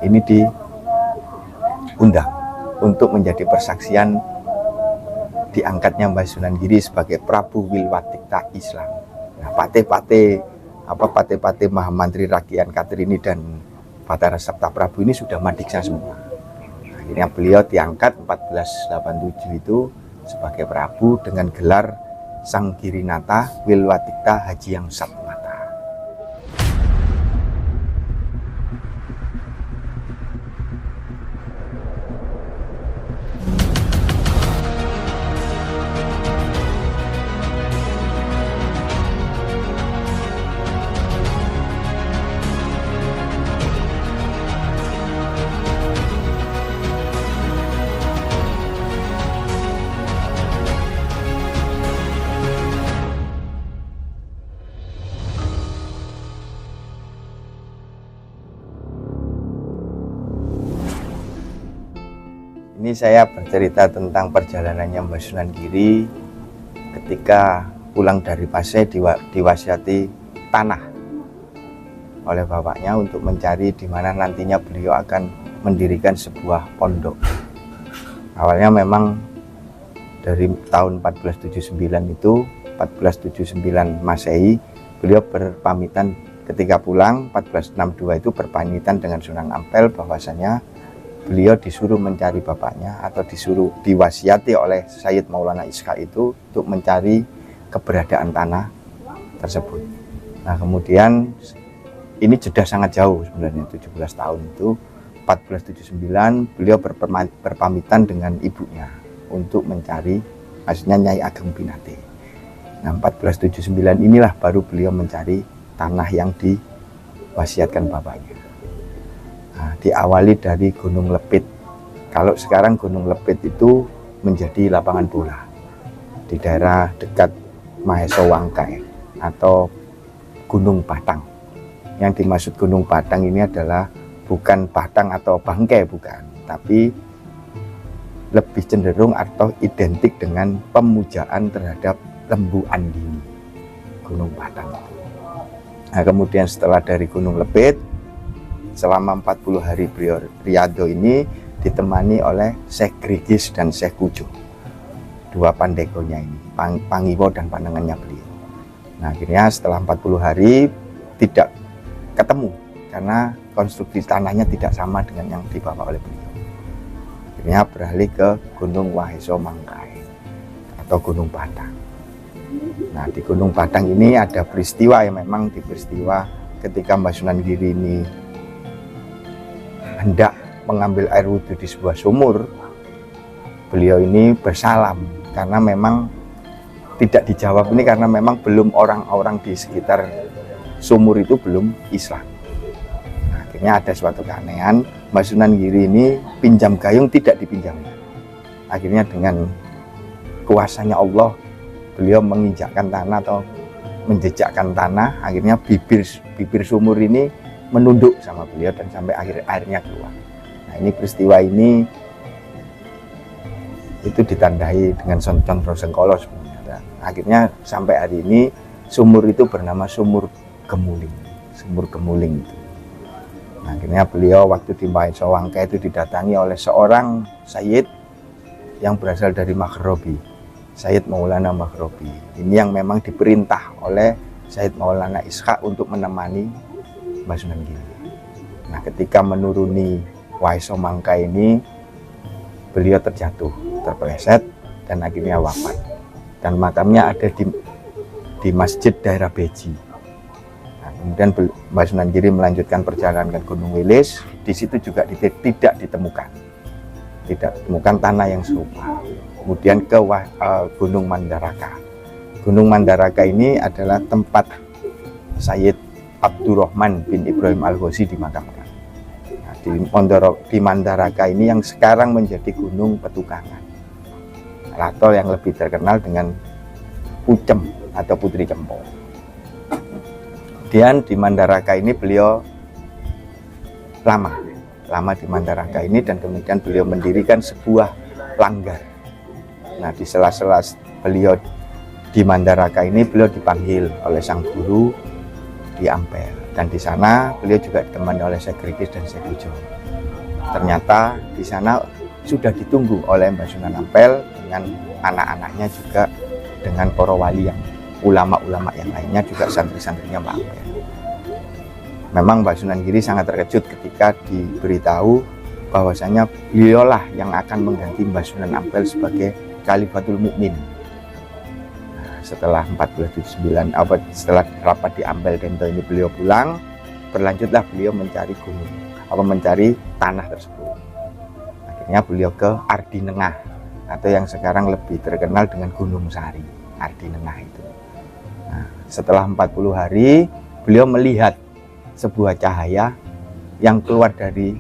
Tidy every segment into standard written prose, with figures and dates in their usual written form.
ini diundang untuk menjadi persaksian diangkatnya Mbah Sunan Giri sebagai Prabu Wilwatikta Islam. Nah, patih-patih Mahamantri Rakyat Katrini dan Batara Sabta Prabu ini sudah madiksa semua. Akhirnya beliau diangkat 1487 itu sebagai Prabu dengan gelar Sang Girinata Wilwatikta Haji Yang Satmata. Ini saya bercerita tentang perjalanannya Mbah Sunan Giri ketika pulang dari Pasai diwasiati tanah oleh bapaknya untuk mencari di mana nantinya beliau akan mendirikan sebuah pondok. Awalnya memang dari tahun 1479 itu, 1479 Masehi, beliau berpamitan ketika pulang 1462 itu berpamitan dengan Sunan Ampel bahwasanya beliau disuruh mencari bapaknya atau diwasiati oleh Sayyid Maulana Ishaq itu untuk mencari keberadaan tanah tersebut. Nah, kemudian ini jeda sangat jauh sebenarnya, 17 tahun itu. 1479 beliau berpamitan dengan ibunya untuk mencari, maksudnya Nyai Ageng Pinate. Nah, 1479 inilah baru beliau mencari tanah yang diwasiatkan bapaknya. Nah, diawali dari Gunung Lepit. Kalau sekarang Gunung Lepit itu menjadi lapangan bola di daerah dekat Maheso Wangkai atau Gunung Batang. Yang dimaksud Gunung Batang ini adalah bukan batang atau bangkai, bukan, tapi lebih cenderung atau identik dengan pemujaan terhadap Lembu Andini, Gunung Batang. Nah, kemudian setelah dari Gunung Lepit, selama 40 hari beliau riyadhah ini ditemani oleh Syekh Grigis dan Syekh Kujo, dua pandekonya ini, Pangiwo dan pandangannya beliau. Nah, akhirnya setelah 40 hari tidak ketemu karena konstruksi tanahnya tidak sama dengan yang dibawa oleh beliau. Akhirnya beralih ke Gunung Waheso Mangkai atau Gunung Batang. Nah, di Gunung Batang ini ada peristiwa yang memang peristiwa ketika Mbah Sunan Giri ini hendak mengambil air wudhu di sebuah sumur. Beliau ini bersalam karena memang tidak dijawab ini karena memang belum orang-orang di sekitar sumur itu belum Islam. Nah, akhirnya ada suatu keanehan, Mbah Sunan Giri ini pinjam gayung tidak dipinjamkan. Akhirnya dengan kuasanya Allah beliau menginjakkan tanah atau menjejakkan tanah, akhirnya bibir sumur ini menunduk sama beliau dan sampai airnya keluar. Nah, ini peristiwa ini itu ditandai dengan Condro Sengkolo sebenarnya. Dan akhirnya sampai hari ini sumur itu bernama Sumur Gemuling. Sumur Gemuling itu. Nah, akhirnya beliau waktu di Maheso Wangkai itu didatangi oleh seorang Sayyid yang berasal dari Maghribi, Sayyid Maulana Maghribi. Ini yang memang diperintah oleh Sayyid Maulana Ishaq untuk menemani Mbah Sunan Giri. Nah, ketika menuruni Waheso Mangkai ini beliau terjatuh, terpeleset dan akhirnya wafat. Dan makamnya ada di masjid daerah Beji. Nah, kemudian Mbah Sunan Giri melanjutkan perjalanan ke Gunung Wilis. Di situ juga tidak ditemukan tanah yang serupa. Kemudian ke Gunung Mandaraka. Gunung Mandaraka ini adalah tempat Sayyid Abdurrahman bin Ibrahim Al-Ghazi dimakamkan. Nah, di Mandaraka ini yang sekarang menjadi Gunung Petukangan, atau yang lebih terkenal dengan Pucem atau Putri Cempo. Kemudian di Mandaraka ini beliau lama di Mandaraka ini, dan kemudian beliau mendirikan sebuah langgar. Nah, di sela-sela beliau di Mandaraka ini beliau dipanggil oleh sang guru di Ampel, Dan di sana beliau juga ditemani oleh Syekh Grigis dan Syekh Ujo. Ternyata di sana sudah ditunggu oleh Mbah Sunan Ampel dengan anak-anaknya, juga dengan para wali yang ulama-ulama yang lainnya, juga santri-santrinya Mbah Ampel. Memang Mbah Sunan Giri sangat terkejut ketika diberitahu bahwasanya beliaulah yang akan mengganti Mbah Sunan Ampel sebagai Khalifatul Mukmin. Setelah 1479, setelah rapat di Ampel Dento ini beliau pulang, berlanjutlah beliau mencari gunung, mencari tanah tersebut. Akhirnya beliau ke Ardi Nengah, atau yang sekarang lebih terkenal dengan Gunung Sari, Ardi Nengah itu. Nah, setelah 40 hari beliau melihat sebuah cahaya yang keluar dari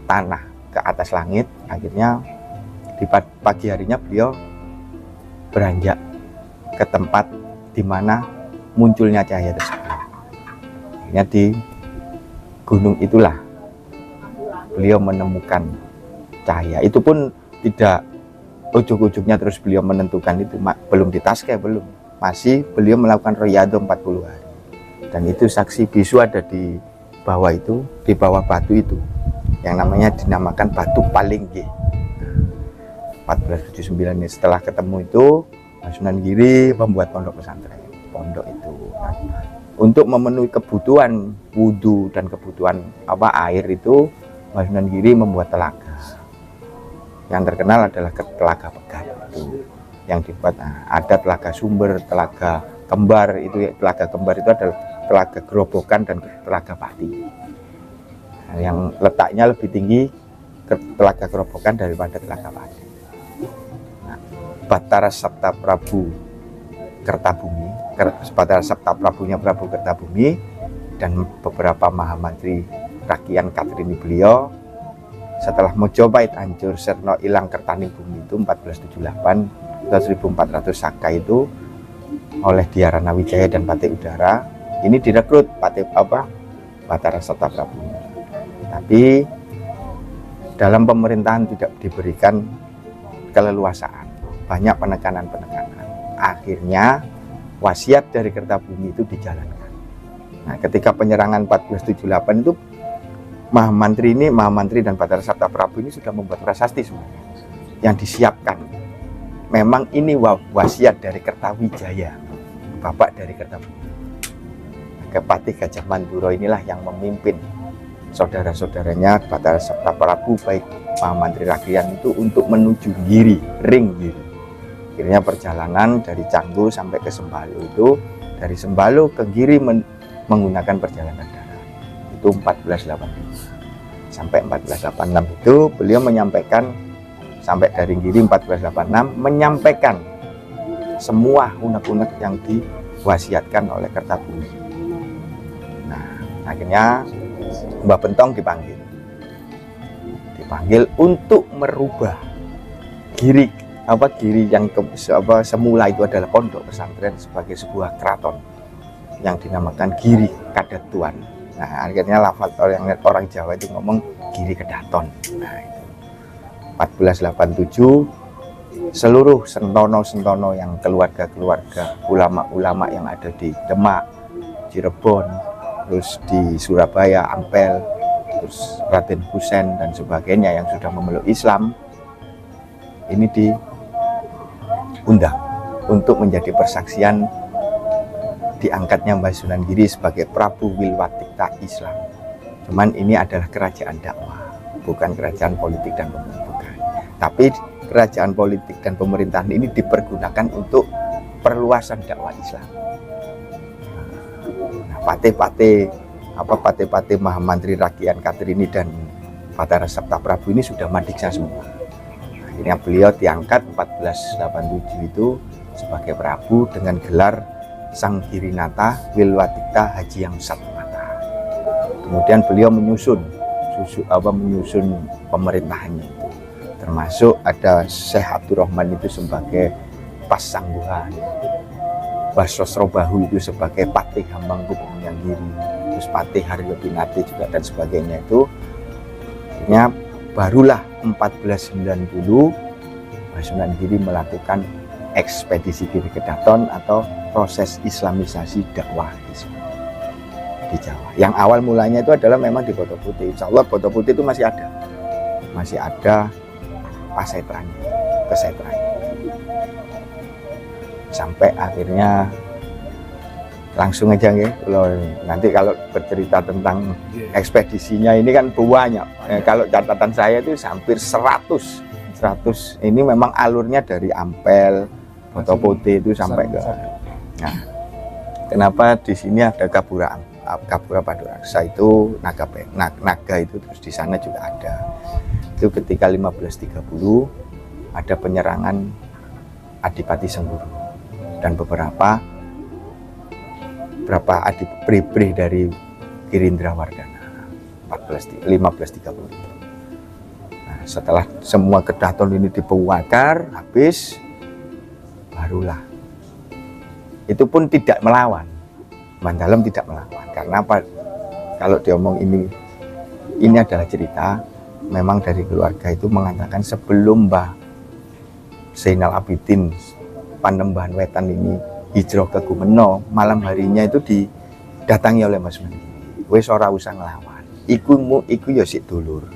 tanah ke atas langit. Akhirnya di pagi harinya beliau beranjak ke tempat di mana munculnya cahaya tersebut. Akhirnya di gunung itulah beliau menemukan cahaya. Itu pun tidak ujuk-ujuknya terus beliau menentukan itu, belum ditaskeh, belum. Masih beliau melakukan riyadhah 40 hari. Dan itu saksi bisu ada di bawah itu, di bawah batu itu, yang namanya dinamakan batu Palingge. 1479 ini setelah ketemu itu, Mbah Sunan Giri membuat pondok pesantren. Pondok itu untuk memenuhi kebutuhan wudhu dan kebutuhan air itu, Mbah Sunan Giri membuat telaga. Yang terkenal adalah Telaga Pegat itu, yang dibuat. Ada telaga sumber, telaga kembar itu. Telaga kembar itu adalah telaga Gerobokan dan telaga Pati. Yang letaknya lebih tinggi ke telaga Gerobokan daripada telaga Pati. Batara Sabta Prabu Kertabumi, Batara Sabta Prabunya Prabu Kertabumi, dan beberapa mahamantri rakyat Katrini beliau, setelah Mojopahit hancur, Serno ilang Kertaning Bumi itu 1478 atau 1400 Saka itu oleh Dhyarana Wijaya dan Patih Udara, ini direkrut Batara Sabta Prabu. Tapi dalam pemerintahan tidak diberikan keleluasaan, banyak penekanan-penekanan. Akhirnya wasiat dari Kertabumi itu dijalankan. Nah, ketika penyerangan 1478 itu Mahamantri dan Batara Sabta Prabu ini sudah membuat prasasti sebenarnya yang disiapkan. Memang ini wasiat dari Kertawijaya, bapak dari Kertabumi. Kepatih Gajah Manduro inilah yang memimpin saudara-saudaranya Batara Sabta Prabu, baik Mahamantri Rakyat itu, untuk menuju Giri, ring Giri. Akhirnya perjalanan dari Canggu sampai ke Sembalo itu, dari Sembalo ke Giri menggunakan perjalanan darat. Itu 1485. Sampai 1486 itu beliau menyampaikan, sampai dari Giri 1486 menyampaikan semua unek-unek yang diwasiatkan oleh Kertabumi. Nah, akhirnya Mbah Bentong dipanggil untuk merubah Giri yang semula itu adalah pondok pesantren sebagai sebuah keraton yang dinamakan Giri Kadatuan. Nah, akhirnya lafaz orang Jawa itu ngomong Giri Kedaton. Nah, itu 1487 seluruh sentono-sentono yang keluarga-keluarga ulama-ulama yang ada di Demak, Cirebon, terus di Surabaya, Ampel, terus Raden Husein dan sebagainya yang sudah memeluk Islam, ini diundang untuk menjadi persaksian diangkatnya Mbah Sunan Giri sebagai Prabu Wilwatikta Islam. Cuman ini adalah kerajaan dakwah, bukan kerajaan politik dan pemerintahan. Tapi kerajaan politik dan pemerintahan ini dipergunakan untuk perluasan dakwah Islam. Nah, patih-patih Mahamantri Rakyat Katrini dan Batara Sabta Prabu ini sudah madiksa semua. Akhirnya beliau diangkat 1487 itu sebagai Prabu dengan gelar Sang Girinata Wilwatikta Haji yang Satmata. Kemudian beliau menyusun pemerintahannya itu, termasuk ada Syekh Abdurrahman itu sebagai Pasangguhan, Basosrobahu itu sebagai Patih Hambangkubung Giri, terus Patih Haryo Pinate juga dan sebagainya itu. Akhirnya barulah 1490 Mbah Sunan Giri melakukan ekspedisi Giri Kedaton atau proses Islamisasi dakwah Islam. di Jawa. Yang awal mulanya itu adalah memang di Boto Putih. Insya Allah Boto Putih itu masih ada pasetranya, kesetranya. Sampai akhirnya langsung aja nggih, nanti kalau bercerita tentang ekspedisinya ini kan banyak. Kalau catatan saya itu hampir 100. Ini memang alurnya dari Ampel, Boto Putih itu sampai ke. Nah, kenapa di sini ada Kapura Paduraksa itu naga itu terus di sana juga ada. Itu ketika 1530 ada penyerangan Adipati Sengguru dan beberapa adipri dari Girindrawardhana 1530. Nah, setelah semua kedaton ini dibakar habis, barulah itu pun tidak melawan. Mandalem tidak melawan karena apa? Kalau diomong ini adalah cerita, memang dari keluarga itu mengatakan sebelum Mbah Zainal Abidin Panembahan Wetan ini hijrah ke Gumeno, malam harinya itu didatangi oleh Mas Sunan Giri. Wis ora usah ngelawan. Iku ya sik dulur.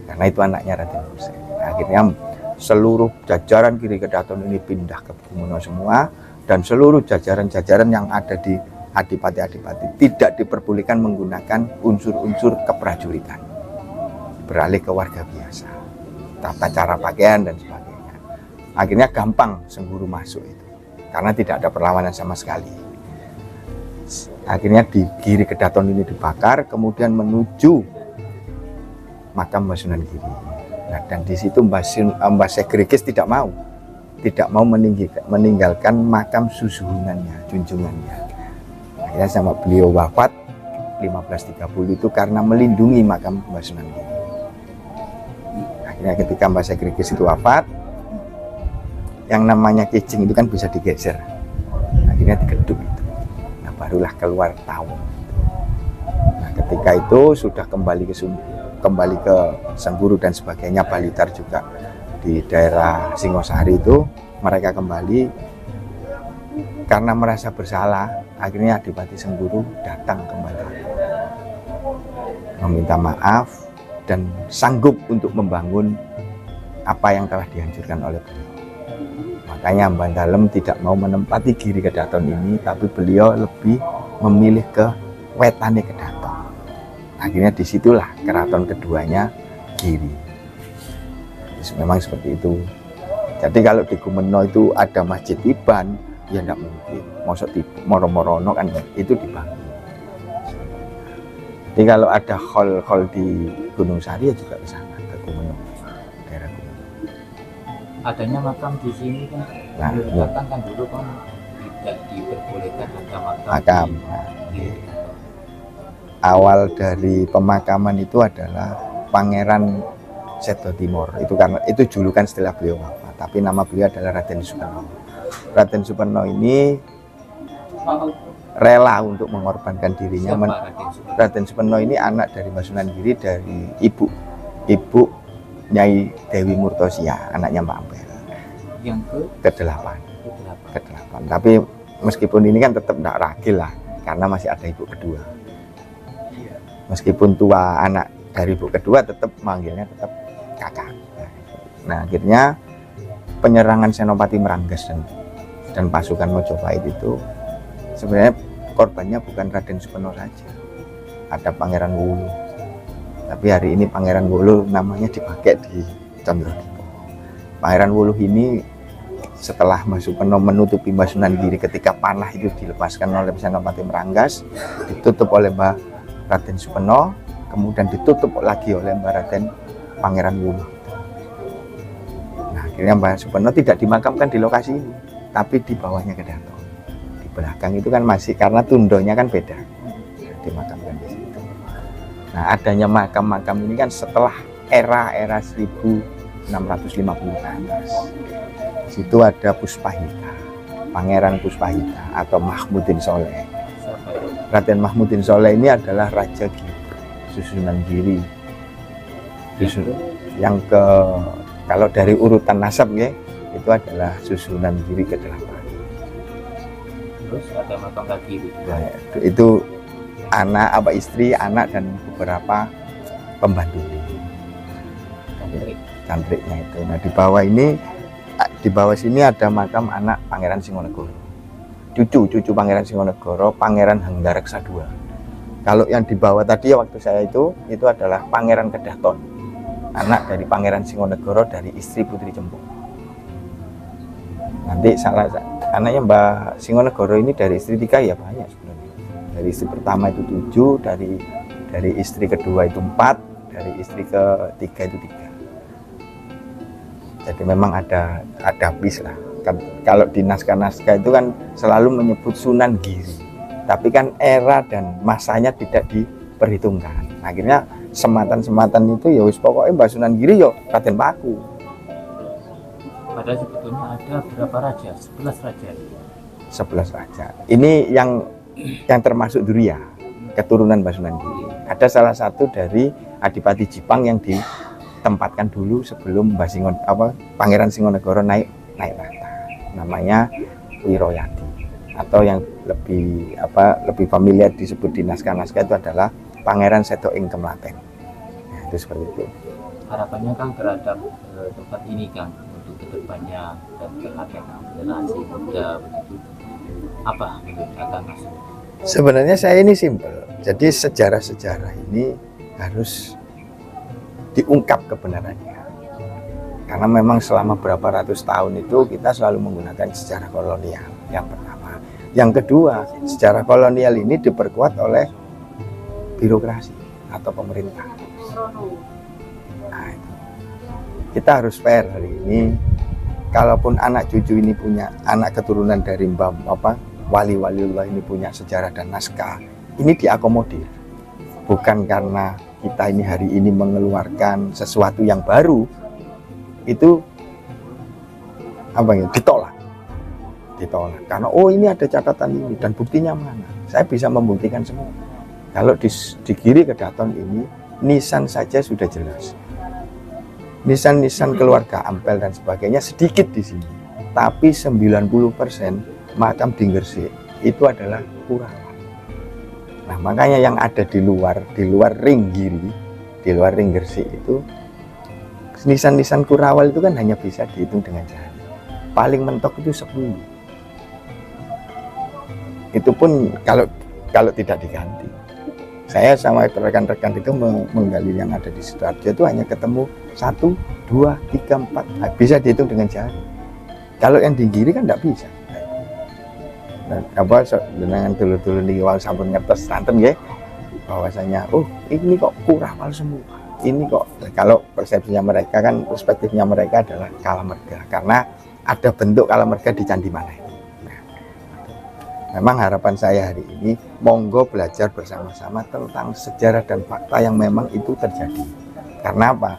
Karena itu anaknya Raden Husein. Akhirnya seluruh jajaran Giri Kedaton ini pindah ke Gumeno semua, dan seluruh jajaran-jajaran yang ada di adipati-adipati tidak diperbolehkan menggunakan unsur-unsur keprajuritan. Beralih ke warga biasa. Tata cara pakaian dan sebagainya. Akhirnya gampang Sengguru masuk itu. Karena tidak ada perlawanan sama sekali. Akhirnya di Giri Kedaton ini dibakar, kemudian menuju makam Mbah Sunan Giri. Nah, dan di situ Mbah Syekh Gregis tidak mau meninggalkan makam susuhunannya, junjungannya. Akhirnya sama beliau wafat 1530 itu karena melindungi makam Mbah Sunan Giri. Akhirnya ketika Mbah Syekh Gregis itu wafat, yang namanya kicing itu kan bisa digeser, akhirnya digeduk itu. Nah, barulah keluar tahun. Nah, ketika itu sudah kembali ke Sengguru dan sebagainya, Balitar juga di daerah Singosari itu, mereka kembali karena merasa bersalah. Akhirnya Adipati Sengguru datang ke Mandalem meminta maaf dan sanggup untuk membangun apa yang telah dihancurkan oleh beliau. Makanya Mandalem tidak mau menempati Giri Kedaton ini, tapi beliau lebih memilih ke Wetane Kedaton. Akhirnya disitulah keraton keduanya Giri. Memang seperti itu. Jadi kalau di Gumeno itu ada Masjid Iban, ya tidak mungkin. Maksud di Moro-Morono kan itu dibangun. Jadi kalau ada hall di Gunung Sari ya juga ke sana, ke Gumeno. Adanya makam di sini kan, kan dulu kan tidak diperbolehkan ada makam. Awal dari pemakaman itu adalah Pangeran Seto Timur. Itu karena itu julukan setelah beliau wafat, tapi nama beliau adalah Raden Supeno. Raden Supeno ini rela untuk mengorbankan dirinya. Raden Supeno ini anak dari Mbah Sunan Giri, dari ibu Nyai Dewi Murtosia, anaknya Mbak Ampel. Yang ke-8. Tapi meskipun ini kan tetap tidak ragil lah, karena masih ada ibu kedua. Meskipun tua anak dari ibu kedua, tetap manggilnya tetap kakak. Nah, akhirnya penyerangan Senopati Merangges dan pasukan Mojopahit itu sebenarnya korbannya bukan Raden Supeno saja. Ada Pangeran Wulu. Tapi hari ini Pangeran Wulu namanya dipakai di Condrogipo. Pangeran Wulu ini setelah Mbah Supeno menutupi Mbah Sunan Giri ketika panah itu dilepaskan oleh Senopati Merangges, ditutup oleh Mbah Raden Supeno, kemudian ditutup lagi oleh Mbah Raden Pangeran Wulu. Nah, akhirnya Mbah Supeno tidak dimakamkan di lokasi ini, tapi di bawahnya Kedaton. Di belakang itu kan masih, karena tundonya kan beda, dimakamkan di situ. Nah, adanya makam-makam ini kan setelah era 1650 ke atas. Di situ ada Puspahita, Pangeran Puspahita atau Mahmudin Soleh. Raden Mahmudin Soleh ini adalah Raja Giri, Susunan Giri. Yang kalau dari urutan nasab ya, itu adalah Susunan Giri ke-8. Terus ada makam lagi nah, itu anak, istri, anak, dan beberapa pembantu. Cantriknya itu. Nah, di bawah sini ada makam anak Pangeran Singonegoro. Cucu Pangeran Singonegoro, Pangeran Hanggareksa II. Kalau yang di bawah tadi ya waktu saya itu adalah Pangeran Kedaton, anak dari Pangeran Singonegoro dari istri Putri Cempung. Nanti anaknya Mbak Singonegoro ini dari istri 3 ya banyak sebenarnya. Dari istri pertama itu 7, dari istri kedua itu 4, dari istri ketiga itu 3. Jadi memang ada bis lah. Kalau di naskah-naskah itu kan selalu menyebut Sunan Giri, tapi kan era dan masanya tidak diperhitungkan. Akhirnya sematan-sematan itu ya wis pokoknya Mbah Sunan Giri yo Raden Paku. Padahal sebetulnya ada berapa raja? 11 raja. 11 raja. Ini yang termasuk Durya, keturunan Mbah Sunan Giri. Ada salah satu dari Adipati Jipang yang ditempatkan dulu sebelum Pangeran Singonegoro naik tahta. Namanya Wiroyadi, atau yang lebih familiar disebut di naskah-naskah itu adalah Pangeran Seto ing Kemlaten. Nah, itu seperti itu. Harapannya Kang terhadap tempat ini Kang untuk kedepannya dan terhadap generasi muda begitu, apa menurut Kang Mas? Sebenarnya saya ini simpel. Jadi sejarah-sejarah ini harus diungkap kebenarannya. Karena memang selama berapa ratus tahun itu kita selalu menggunakan sejarah kolonial, yang pertama. Yang kedua, sejarah kolonial ini diperkuat oleh birokrasi atau pemerintah. Nah, itu. Kita harus fair hari ini. Kalaupun anak cucu ini punya anak keturunan dari wali-waliullah ini punya sejarah dan naskah, ini diakomodir. Bukan karena kita ini hari ini mengeluarkan sesuatu yang baru, itu ditolak karena ini ada catatan ini dan buktinya mana, saya bisa membuktikan semua. Kalau di Giri Kedaton ini nisan saja sudah jelas, nisan keluarga Ampel dan sebagainya sedikit di sini, tapi 90% makam di Gresik itu adalah Kurawa. Nah, makanya yang ada di luar ring Giri, di luar ring Gresik itu nisan-nisan Kurawal itu kan hanya bisa dihitung dengan jari. Paling mentok itu 10. Itu pun kalau tidak diganti. Saya sama rekan-rekan itu menggali yang ada di Sidoarjo itu hanya ketemu 1, 2, 3, 4. Nah, bisa dihitung dengan jari. Kalau yang di Giri kan tidak bisa. Nah, dengan dulu-dulu nih wong sampun ngertos santen nggih bahwasanya ini kok Kurawal semua. Ini kok, kalau persepsinya mereka kan, perspektifnya mereka adalah Kalamerga, karena ada bentuk Kalamerga di Candi Maneh. Nah, memang harapan saya hari ini, monggo belajar bersama-sama tentang sejarah dan fakta yang memang itu terjadi. Karena apa?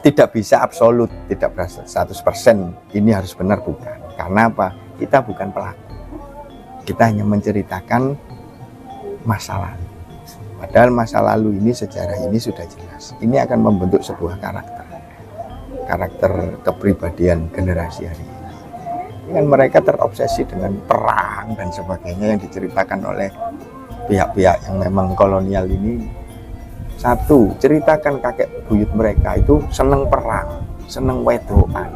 Tidak bisa absolut, tidak 100% ini harus benar, bukan. Karena apa? Kita bukan pelaku. Kita hanya menceritakan masa lalu. Padahal masa lalu ini, sejarah ini sudah jelas. Ini akan membentuk sebuah karakter kepribadian generasi hari ini. Ini kan mereka terobsesi dengan perang dan sebagainya yang diceritakan oleh pihak-pihak yang memang kolonial ini. Satu, ceritakan kakek buyut mereka itu seneng perang, seneng wedoan.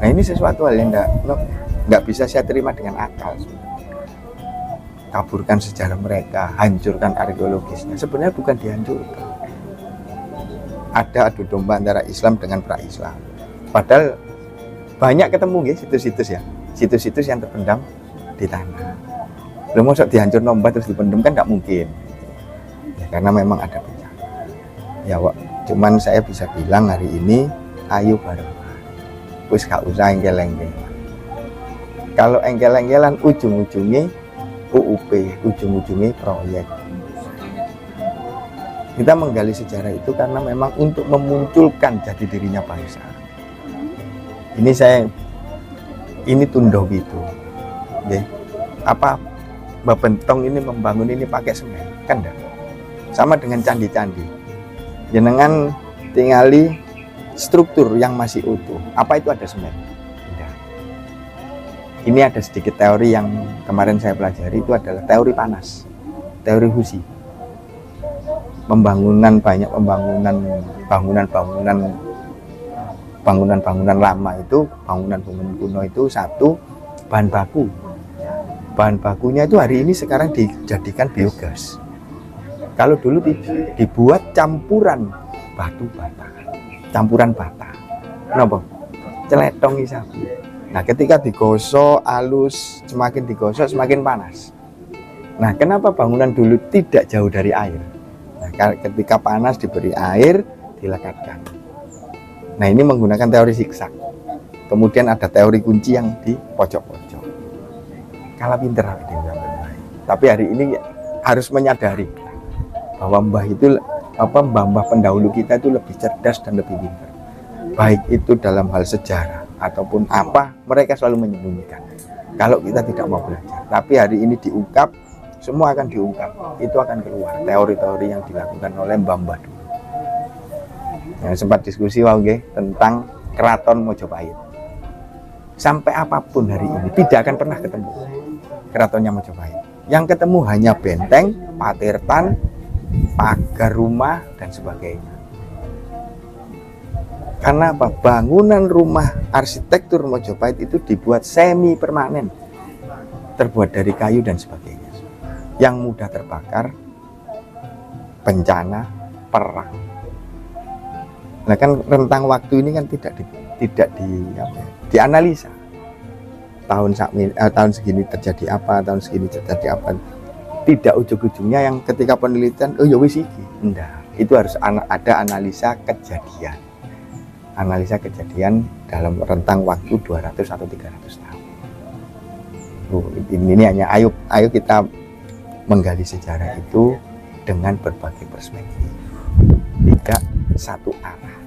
Nah, ini sesuatu hal yang nggak bisa saya terima dengan akal. Kaburkan sejarah mereka, hancurkan arkeologisnya. Sebenarnya bukan dihancurkan. Ada adu domba antara Islam dengan pra-Islam. Padahal banyak ketemu ya situs-situs ya, situs-situs yang terpendam di tanah. Lu mau dihancur domba terus dipendam kan nggak mungkin. Ya, karena memang ada bencana. Ya, cuman saya bisa bilang hari ini, ayo bareng. Wis gak usah engkel-engkel. Kalau engkel-engkelan ujung-ujungnya UUP, ujung-ujungnya proyek. Kita menggali sejarah itu karena memang untuk memunculkan jati dirinya bangsa. Ini tundo gitu. Ya. Apa Babentong ini membangun ini pakai semen? Kan enggak. Sama dengan candi-candi. Jenengan tingali struktur yang masih utuh. Apa itu ada semen? Ini ada sedikit teori yang kemarin saya pelajari, itu adalah teori panas. teori Husi. Banyak bangunan lama itu, bangunan kuno itu, satu, bahan baku. Bahan bakunya itu hari ini sekarang dijadikan biogas. Kalau dulu dibuat campuran batu bata, campuran bata. Kenapa? Celetongi sapi. Nah, ketika digosok halus, semakin digosok semakin panas. Nah, kenapa bangunan dulu tidak jauh dari air? Nah, ketika panas diberi air, dilekatkan. Nah, ini menggunakan teori zigzag. Kemudian ada teori kunci yang di pojok-pojok. Kalah pinter tapi hari ini harus menyadari bahwa mbah pendahulu kita itu lebih cerdas dan lebih pintar. Baik itu dalam hal sejarah ataupun apa, mereka selalu menyembunyikan kalau kita tidak mau belajar. Tapi hari ini diungkap, semua akan diungkap, itu akan keluar teori-teori yang dilakukan oleh mbah-mbah dulu. Yang sempat diskusi tentang Keraton Mojopahit. Sampai apapun hari ini tidak akan pernah ketemu keratonnya Mojopahit. Yang ketemu hanya benteng, patirtan, pagar rumah dan sebagainya. Karena apa? Bangunan rumah arsitektur Mojopahit itu dibuat semi permanen, terbuat dari kayu dan sebagainya, yang mudah terbakar, bencana, perang. Nah kan rentang waktu ini kan tidak dianalisa. Tahun segini terjadi apa, tahun segini terjadi apa. Tidak ujung-ujungnya yang ketika penelitian, oh ya wis iki. Enggak, itu harus ada analisa kejadian. Analisa kejadian dalam rentang waktu 200 atau 300 tahun. Ini hanya ayo kita menggali sejarah itu dengan berbagai perspektif, tidak satu arah.